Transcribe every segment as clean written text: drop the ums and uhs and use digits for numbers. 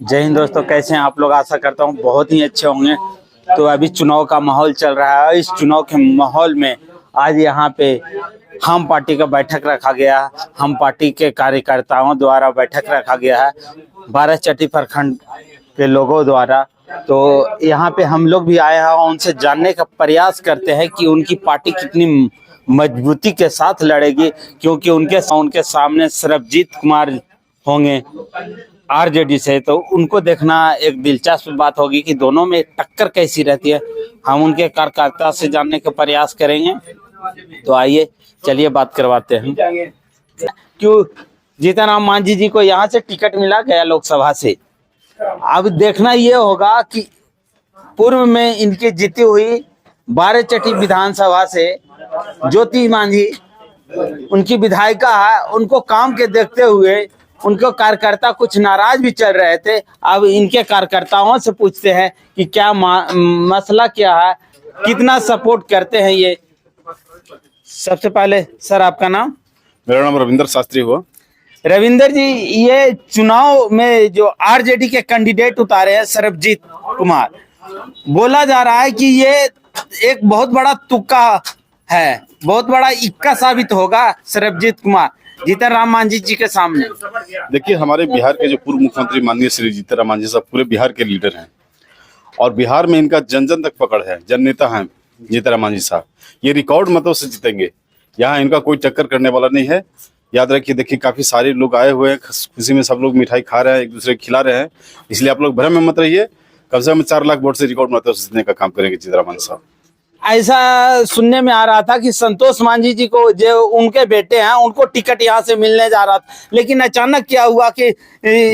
जय हिंद दोस्तों, कैसे हैं आप लोग। आशा करता हूँ बहुत ही अच्छे होंगे। तो अभी चुनाव का माहौल चल रहा है। इस चुनाव के माहौल में आज यहाँ पे हम पार्टी का बैठक रखा गया। हम पार्टी के कार्यकर्ताओं द्वारा बैठक रखा गया है, बाराचट्टी प्रखंड के लोगों द्वारा। तो यहाँ पे हम लोग भी आए हैं और उनसे जानने का प्रयास करते हैं कि उनकी पार्टी कितनी मजबूती के साथ लड़ेगी, क्योंकि उनके सामने सरबजीत कुमार होंगे आरजेडी से। तो उनको देखना एक दिलचस्प बात होगी कि दोनों में टक्कर कैसी रहती है। हम उनके कार्यकर्ता से जानने का प्रयास करेंगे। तो आइए चलिए बात करवाते हैं। क्यों जीतनराम मांझी जी को यहाँ से टिकट मिला गया लोकसभा से। अब देखना ये होगा कि पूर्व में इनकी जीती हुई बाराचट्टी विधानसभा से ज्योति मांझी उनकी विधायिका है, उनको काम के देखते हुए उनको कार्यकर्ता कुछ नाराज भी चल रहे थे। अब इनके कार्यकर्ताओं से पूछते हैं कि क्या मसला क्या है, कितना सपोर्ट करते हैं ये। सबसे पहले सर आपका नाम। मेरा नाम रविंदर शास्त्री हुआ। रविंदर जी, ये चुनाव में जो आरजेडी के कैंडिडेट उतारे हैं सरबजीत कुमार, बोला जा रहा है कि ये एक बहुत बड़ा तुक्का है, बहुत बड़ा इक्का साबित होगा सरबजीत कुमार जीतनराम मांझी जी के सामने। देखिए, हमारे बिहार के जो पूर्व मुख्यमंत्री माननीय श्री जीतनराम मांझी साहब पूरे बिहार के लीडर हैं और बिहार में इनका जन जन तक पकड़ है, जन नेता हैं जीतनराम मांझी साहब। ये रिकॉर्ड मतों से जीतेंगे, यहाँ इनका कोई टक्कर करने वाला नहीं है। याद रखिए, देखिए काफी सारे लोग आए हुए हैं, खुशी में सब लोग मिठाई खा रहे हैं, एक दूसरे को खिला रहे हैं। इसलिए आप लोग भ्रम में मत रहिए। कम से कम 4 लाख वोट से रिकॉर्ड मतों से जीतने का काम करेंगे जीतनराम मांझी साहब। ऐसा सुनने में आ रहा था कि संतोष मांझी जी को, जो उनके बेटे हैं, उनको टिकट यहाँ से मिलने जा रहा था, लेकिन अचानक क्या हुआ कि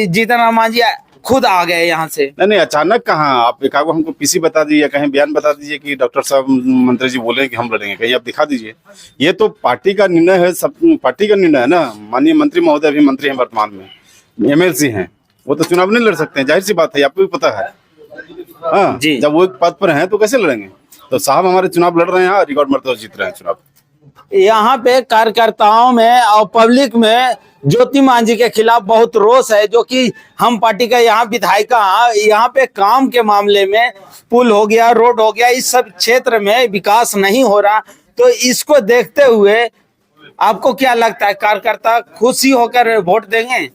जीतनराम मांझी खुद आ गए यहाँ से। नहीं, अचानक कहाँ। आप एक हमको पीसी बता दीजिए, कहीं बयान बता दीजिए कि डॉक्टर साहब मंत्री जी बोले कि हम लड़ेंगे, कहीं आप दिखा दीजिए। ये तो पार्टी का निर्णय है, सब पार्टी का निर्णय है ना। माननीय मंत्री महोदय भी मंत्री हैं वर्तमान में, एमएलसी हैं, वो तो चुनाव नहीं लड़ सकते हैं, जाहिर सी बात है, आपको भी पता है। हाँ जी, जब वो एक पद पर हैं तो कैसे लड़ेंगे। तो साहब हमारे चुनाव लड़ रहे हैं और रिकॉर्ड मरते जीत रहे हैं चुनाव। यहाँ पे कार्यकर्ताओं में और पब्लिक में ज्योति मांझी के खिलाफ बहुत रोष है, जो कि हम पार्टी का यहाँ विधायिका। यहाँ पे काम के मामले में पुल हो गया, रोड हो गया, इस सब क्षेत्र में विकास नहीं हो रहा। तो इसको देखते हुए आपको क्या लगता है, कार्यकर्ता खुशी होकर वोट देंगे?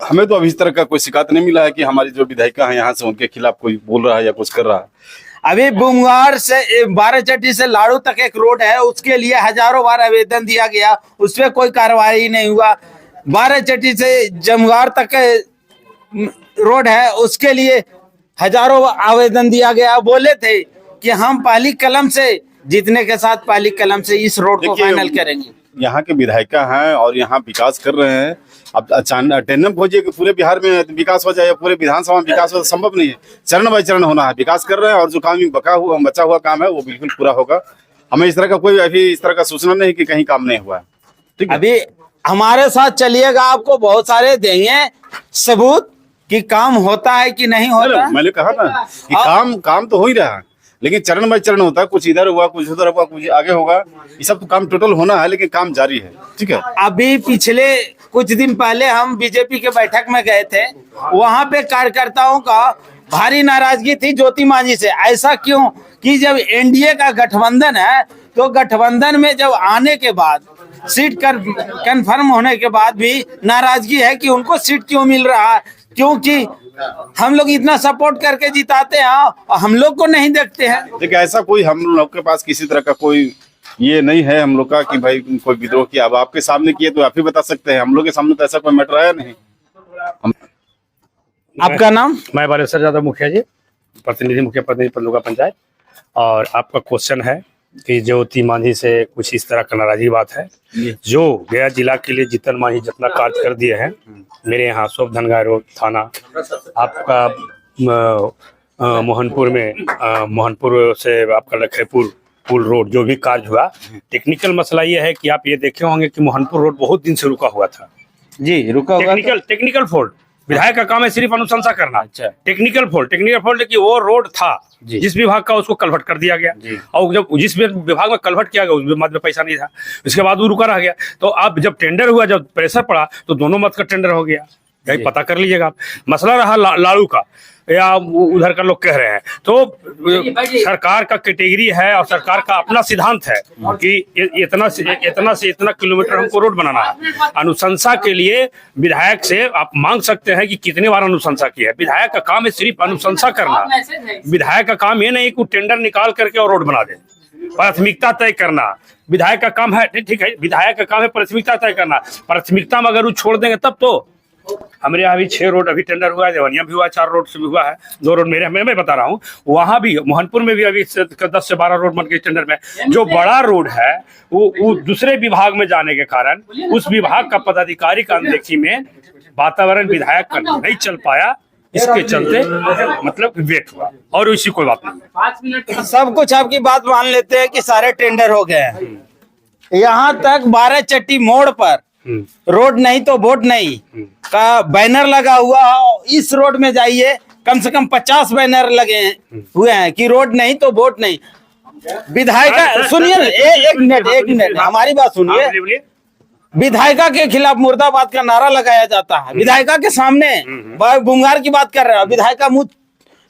हमें तो अभी इस तरह का कोई शिकायत नहीं मिला है कि हमारी जो विधायिका है यहाँ से उनके खिलाफ कोई बोल रहा है या कुछ कर रहा है। अभी बुंगार से बाराचट्टी से लाड़ू तक एक रोड है, उसके लिए हजारों बार आवेदन दिया गया, उस पर कोई कार्रवाई नहीं हुआ। बाराचट्टी से जमुआर तक रोड है, उसके लिए हजारों आवेदन दिया गया। बोले थे कि हम पहली कलम से जीतने के साथ पहली कलम से इस रोड को फाइनल करेंगे। यहाँ के विधायिका हैं और यहाँ विकास कर रहे हैं। अब अचानक अटेंडेंस हो जाए कि पूरे बिहार में विकास हो जाए, पूरे विधानसभा में विकास हो, संभव नहीं है। चरण बाय चरण होना है। विकास कर रहे हैं और जो काम बचा हुआ काम है वो बिल्कुल पूरा होगा। हमें इस तरह का कोई अभी इस तरह का सूचना नहीं कि कहीं काम नहीं हुआ है। ठीक है, अभी हमारे साथ चलिएगा, आपको बहुत सारे देंगे सबूत कि काम होता है कि नहीं होता। मैंने कहा ना कि काम तो हो ही रहा है, लेकिन चरण बाय चरण होता है। कुछ इधर हुआ, कुछ उधर हुआ, कुछ आगे होगा। ये सब तो काम टोटल होना है, लेकिन काम जारी है। ठीक है, अभी पिछले कुछ दिन पहले हम बीजेपी के बैठक में गए थे, वहां पे कार्यकर्ताओं का भारी नाराजगी थी ज्योति मांझी से। ऐसा क्यों कि जब एनडीए का गठबंधन है, तो गठबंधन में जब आने के बाद सीट कंफर्म होने के बाद भी नाराजगी है कि उनको सीट क्यों मिल रहा है, क्योंकि हम लोग इतना सपोर्ट करके जिताते हैं और हम लोग को नहीं देखते हैं। देखिए, ऐसा कोई हम लोग के पास किसी तरह का कोई ये नहीं है हम लोग का कि भाई कोई विद्रोह किया। अब आपके सामने किए तो आप ही बता सकते हैं, हम लोग के सामने तो ऐसा कोई मैटर आया नहीं। आपका नाम? मैं बालेश्वर यादव मुखिया जी, मुखिया प्रतिनिधि पंडुगा पंचायत। और आपका क्वेश्चन है कि ज्योति मांझी से कुछ इस तरह का नाराजगी बात है। जो गया जिला के लिए जीतन मांझी जितना कार्य कर दिए हैं, मेरे यहाँ शोभधनगाय रोड थाना, आपका मोहनपुर में मोहनपुर से आपका लखेपुर पुल रोड, जो भी कार्य हुआ। टेक्निकल मसला ये है कि आप ये देखे होंगे कि मोहनपुर रोड बहुत दिन से रुका हुआ था। जी, रुका हुआ। टेक्निकल फॉल्ट, विधायक का काम है सिर्फ अनुशंसा करना। अच्छा, टेक्निकल फॉल्ट कि वो रोड था जिस विभाग का, उसको कन्वर्ट कर दिया गया। और जब जिस विभाग में कन्वर्ट किया गया उस विभाग में पैसा नहीं था, उसके बाद वो रुका रह गया। तो अब जब टेंडर हुआ, जब प्रेशर पड़ा, तो दोनों मत का टेंडर हो गया। यही पता कर लीजिएगा आप। मसला रहा लाड़ू का या उधर का लोग कह रहे हैं, तो सरकार का कैटेगरी है और सरकार का अपना सिद्धांत है कि इतना से इतना किलोमीटर हमको रोड बनाना है। अनुशंसा के लिए विधायक से आप मांग सकते हैं कि कितने बार अनुशंसा की है। विधायक का काम है सिर्फ अनुशंसा करना। विधायक का काम ये नहीं कि टेंडर निकाल करके और रोड बना दे। प्राथमिकता तय करना विधायक का काम है, ठीक है, विधायक का काम है प्राथमिकता तय करना। प्राथमिकता में अगर वो छोड़ देंगे तब तो हमारे यहाँ भी 6 रोड अभी टेंडर हुआ है, देवनिया भी हुआ है, 4 रोड से भी हुआ है, 2 रोड मैं बता रहा हूँ। वहां भी मोहनपुर में भी अभी 10 से 12 रोड बन गए टेंडर में। जो बड़ा रोड है वो दूसरे विभाग में जाने के कारण उस विभाग का पदाधिकारी का अनदेखी में वातावरण विधायक का नहीं चल पाया, इसके चलते मतलब वेट हुआ और इसी कोई बात नहीं। सब कुछ आपकी बात मान लेते हैं कि सारे टेंडर हो गए हैं। यहाँ तक 12 चट्टी मोड़ पर रोड नहीं तो वोट नहीं का बैनर लगा हुआ है। इस रोड में जाइए, कम से कम 50 बैनर लगे हुए हैं कि रोड नहीं तो वोट नहीं। विधायक सुनिए, एक मिनट हमारी बात सुनिए। विधायिका के खिलाफ मुर्दाबाद का नारा लगाया जाता है, विधायिका के सामने बुंगार की बात कर रहे हैं, विधायिका मुंह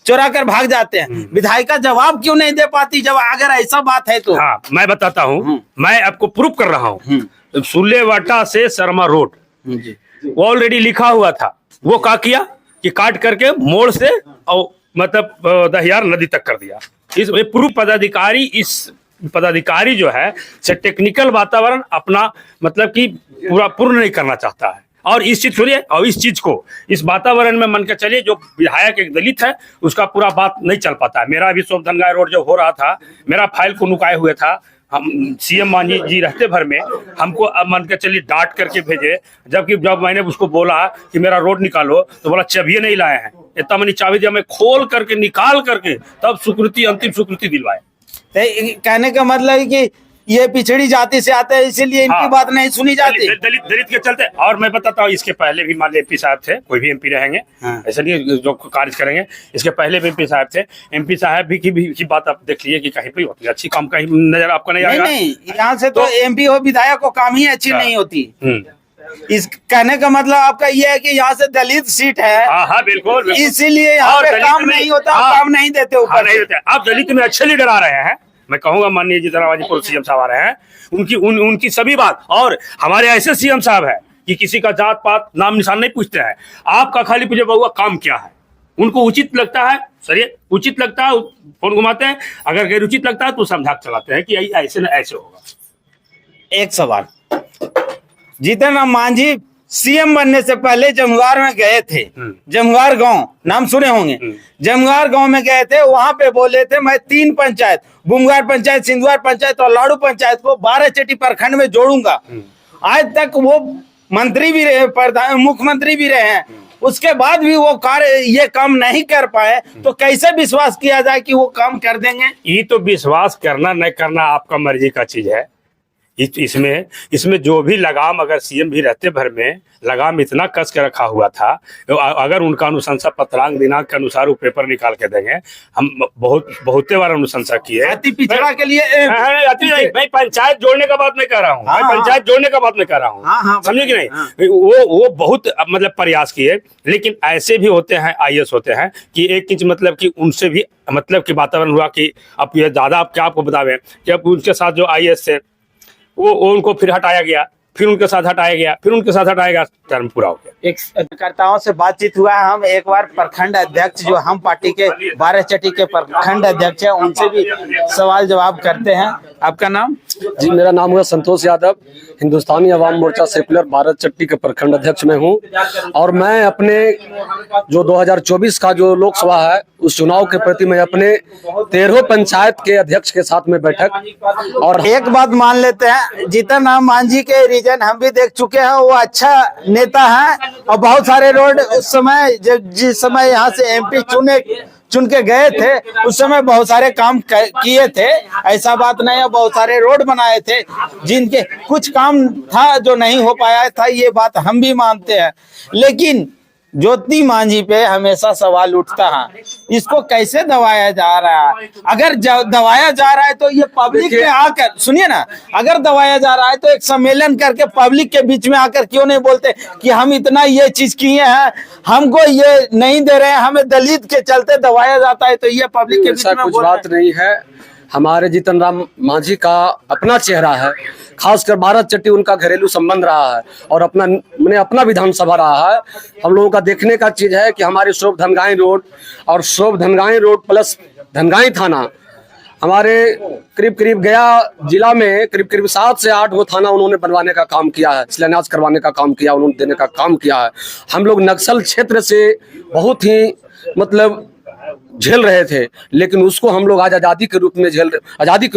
चुरा कर भाग जाते हैं। विधायिका जवाब क्यों नहीं दे पाती जब अगर ऐसा बात है तो? हाँ, मैं बताता हूँ, मैं आपको प्रूफ कर रहा हूँ। सुल्लेवाटा से शर्मा रोड वो ऑलरेडी लिखा हुआ था, वो क्या किया कि काट करके मोड़ से और मतलब दहियार नदी तक कर दिया। इस पूर्व पदाधिकारी जो है से टेक्निकल वातावरण अपना मतलब कि पूरा पूर्ण नहीं करना चाहता है। और इस चीज सुनिए, और इस चीज को इस वातावरण में मन के चलिए, जो विधायक एक दलित है उसका पूरा बात नहीं चल पाता है। मेरा अभी सोमधनगाय रोड जब हो रहा था, मेरा फाइल को नुकाए हुए था। हम सीएम मांझी जी रहते भर में हमको अब मन के चलिए डांट करके भेजे, जबकि जब मैंने उसको बोला कि मेरा रोड निकालो तो बोला चाबी नहीं लाए हैं। इतना मैंने चाबी दिया, मैं खोल करके निकाल करके तब स्वीकृति, अंतिम स्वीकृति दिलवाए। कहने का मतलब है कि ये पिछड़ी जाति से आते हैं, इसीलिए इनकी बात नहीं सुनी जाती। दलित के चलते। और मैं बताता हूँ, इसके पहले भी मान ली एमपी साहब थे, कोई भी एमपी रहेंगे, ऐसा नहीं जो कार्य करेंगे। इसके पहले भी एमपी साहब थे, एमपी साहब भी की बात आप देख लीजिए कि कहीं पे होती अच्छी काम कहीं नजर आपको नहीं आएगा। नहीं, यहाँ से तो एमपी हो विधायक को काम ही अच्छी नहीं होती। इस कहने का मतलब आपका ये है कि यहाँ से दलित सीट है। हाँ बिल्कुल, इसीलिए यहाँ पे काम नहीं होता, काम नहीं देते ऊपर नहीं देते। आप दलित में अच्छे लीडर आ रहे हैं, मैं कहूंगा माननीय जितराबाजीपुर सीएम साहब आ रहे हैं, उनकी सभी बात। और हमारे ऐसे सीएम साहब है कि किसी का जात पात नाम निशान नहीं पूछते हैं। आपका खाली पूछे बहुआ काम क्या है, उनको उचित लगता है, सही उचित लगता है फोन घुमाते हैं, अगर गैर उचित लगता है तो समझा चलाते हैं कि ऐसे न ऐसे होगा। एक सवाल, जीतन राम मांझी सीएम बनने से पहले जमुआर में गए थे, जमुआर गांव नाम सुने होंगे, जमुआर गांव में गए थे। वहां पे बोले थे मैं 3 पंचायत, बुंगार पंचायत, सिंधुआर पंचायत और लाड़ू पंचायत को 12 चट्टी प्रखंड में जोड़ूंगा। आज तक वो मंत्री भी रहे, मुख्यमंत्री भी रहे हैं, उसके बाद भी वो कार्य ये काम नहीं कर पाए, तो कैसे विश्वास किया जाए कि वो काम कर देंगे? ये तो विश्वास करना नहीं करना आपका मर्जी का चीज है। इसमें जो भी लगाम, अगर सीएम भी रहते भर में लगाम इतना कस के रखा हुआ था, तो अगर उनका अनुशंसा पत्रांक दिनांक के अनुसार वो पेपर निकाल के देंगे। हम बहुते बार अनुशंसा की है। अति पिछड़ा के लिए मैं पंचायत जोड़ने का बात नहीं कर रहा हूँ, मैं पंचायत जोड़ने का बात नहीं कर रहा हूँ, समझे कि नहीं। वो बहुत मतलब प्रयास किए, लेकिन ऐसे भी होते हैं आईएएस होते हैं कि 1 इंच मतलब कि उनसे भी मतलब कि वातावरण हुआ कि अब ये ज्यादा आप क्या आपको बतावे कि अब उनके साथ जो आईएएस थे वो उनको फिर हटाया गया, फिर उनके साथ हटाया गया, फिर उनके साथ हटाया गया, टर्म पूरा हो गया। एक कार्यकर्ताओं से बातचीत हुआ है। हम एक बार प्रखंड अध्यक्ष जो हम पार्टी के 12 चट्टी के प्रखंड अध्यक्ष है, उनसे भी सवाल जवाब करते हैं। आपका नाम? जी, मेरा नाम हुआ संतोष यादव, हिंदुस्तानी अवाम मोर्चा सेकुलर 12 चट्टी के प्रखंड अध्यक्ष में हूँ। और मैं अपने जो 2024 का जो लोकसभा है उस चुनाव के प्रति मैं अपने 13 पंचायत के अध्यक्ष के साथ में बैठक। और एक बात मान लेते हैं, जीतन राम मांझी के रीजन हम भी देख चुके हैं, वो अच्छा नेता है और बहुत सारे रोड उस समय जिस समय यहाँ से एमपी चुन के गए थे उस समय बहुत सारे काम किए थे, ऐसा बात नहीं है। बहुत सारे रोड बनाए थे, जिनके कुछ काम था जो नहीं हो पाया था, ये बात हम भी मानते हैं। लेकिन ज्योति मांझी पे हमेशा सवाल उठता है, इसको कैसे दबाया जा रहा है? अगर दबाया जा रहा है तो ये पब्लिक में आकर, सुनिए ना, अगर दबाया जा रहा है तो एक सम्मेलन करके पब्लिक के बीच में आकर क्यों नहीं बोलते कि हम इतना ये चीज किए हैं, हमको ये नहीं दे रहे हैं, हमें दलित के चलते दबाया जाता है, तो ये पब्लिक के बीच में कुछ बात नहीं है। हमारे जीतन राम मांझी का अपना चेहरा है, खासकर भारत चट्टी उनका घरेलू संबंध रहा है और अपना विधानसभा रहा है। हम लोगों का देखने का चीज है कि हमारे शोभ धनगाई रोड और शोभ धनगाई रोड प्लस धनगाई थाना, हमारे करीब करीब गया जिला में करीब करीब 7 से 8 गो थाना उन्होंने बनवाने का काम किया है, शिलान्यास करवाने का काम किया, उन्होंने देने का काम किया है। हम लोग नक्सल क्षेत्र से बहुत ही मतलब झेल रहे थे, लेकिन उसको हम लोग आज आज़ादी के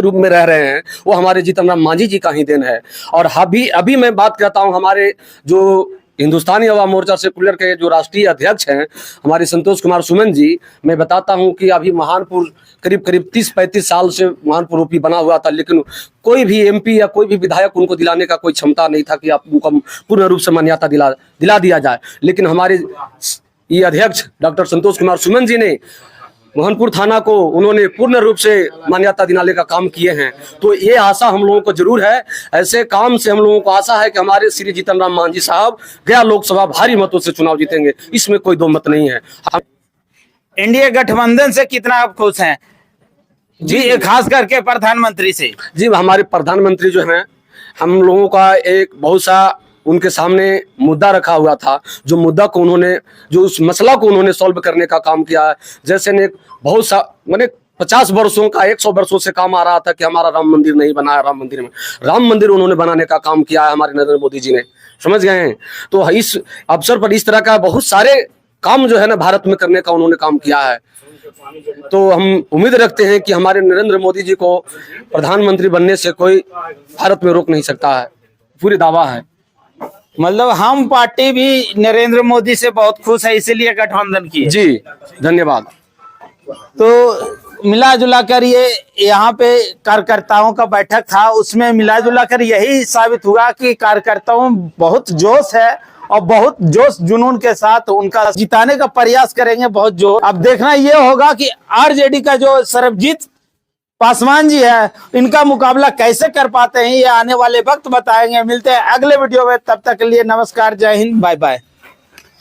रूप में रह रहे हैं। वो हमारे जीतन राम मांझी जी का ही देन है। और अभी मैं बात करता हूँ, हमारे जो हिंदुस्तानी अवाम मोर्चा सेकुलर के जो राष्ट्रीय अध्यक्ष हैं हमारे संतोष कुमार सुमन जी, मैं बताता हूं कि अभी महानपुर करीब 30-35 साल से महानपुर ओपी बना हुआ था, लेकिन कोई भी एमपी या कोई भी विधायक उनको दिलाने का कोई क्षमता नहीं था कि आप उनको पूर्ण रूप से मान्यता दिला दिया जाए। लेकिन हमारे ये अध्यक्ष डॉक्टर संतोष कुमार सुमन जी ने मोहनपुर थाना को उन्होंने पूर्ण रूप से मान्यता दिलाने का काम किए हैं। तो ये आशा हम लोगों को जरूर है, ऐसे काम से हम लोगों को आशा है कि हमारे श्री जीतन राम मांझी साहब गया लोकसभा भारी मतों से चुनाव जीतेंगे, इसमें कोई दो मत नहीं है। इंडिया गठबंधन से कितना आप खुश हैं जी, खास करके प्रधानमंत्री से? जी, हमारे प्रधानमंत्री जो हैं, हम लोगों का एक बहुत सा उनके सामने मुद्दा रखा हुआ था, जो मुद्दा को उन्होंने, जो उस मसला को उन्होंने सॉल्व करने का काम किया है। जैसे ने बहुत सा मैंने 50 वर्षों का 100 वर्षों से काम आ रहा था कि हमारा राम मंदिर नहीं बना है, राम मंदिर उन्होंने बनाने का काम किया है हमारे नरेंद्र मोदी जी ने, समझ गए हैं। तो इस अवसर पर इस तरह का बहुत सारे काम जो है ना भारत में करने का उन्होंने काम किया है। तो हम उम्मीद रखते हैं कि हमारे नरेंद्र मोदी जी को प्रधानमंत्री बनने से कोई भारत में रोक नहीं सकता है, पूरी दावा है। मतलब हम पार्टी भी नरेंद्र मोदी से बहुत खुश है, इसीलिए गठबंधन की। जी, धन्यवाद। तो मिला जुला कर ये यहाँ पे कार्यकर्ताओं का बैठक था, उसमें मिला जुला कर यही साबित हुआ कि कार्यकर्ताओं में बहुत जोश है और बहुत जोश जुनून के साथ उनका जिताने का प्रयास करेंगे, बहुत जोश। अब देखना ये होगा कि आरजेडी का जो सरबजीत पासवान जी है, इनका मुकाबला कैसे कर पाते हैं, ये आने वाले वक्त बताएंगे। मिलते हैं अगले वीडियो में, तब तक के लिए नमस्कार, जय हिंद, बाय बाय।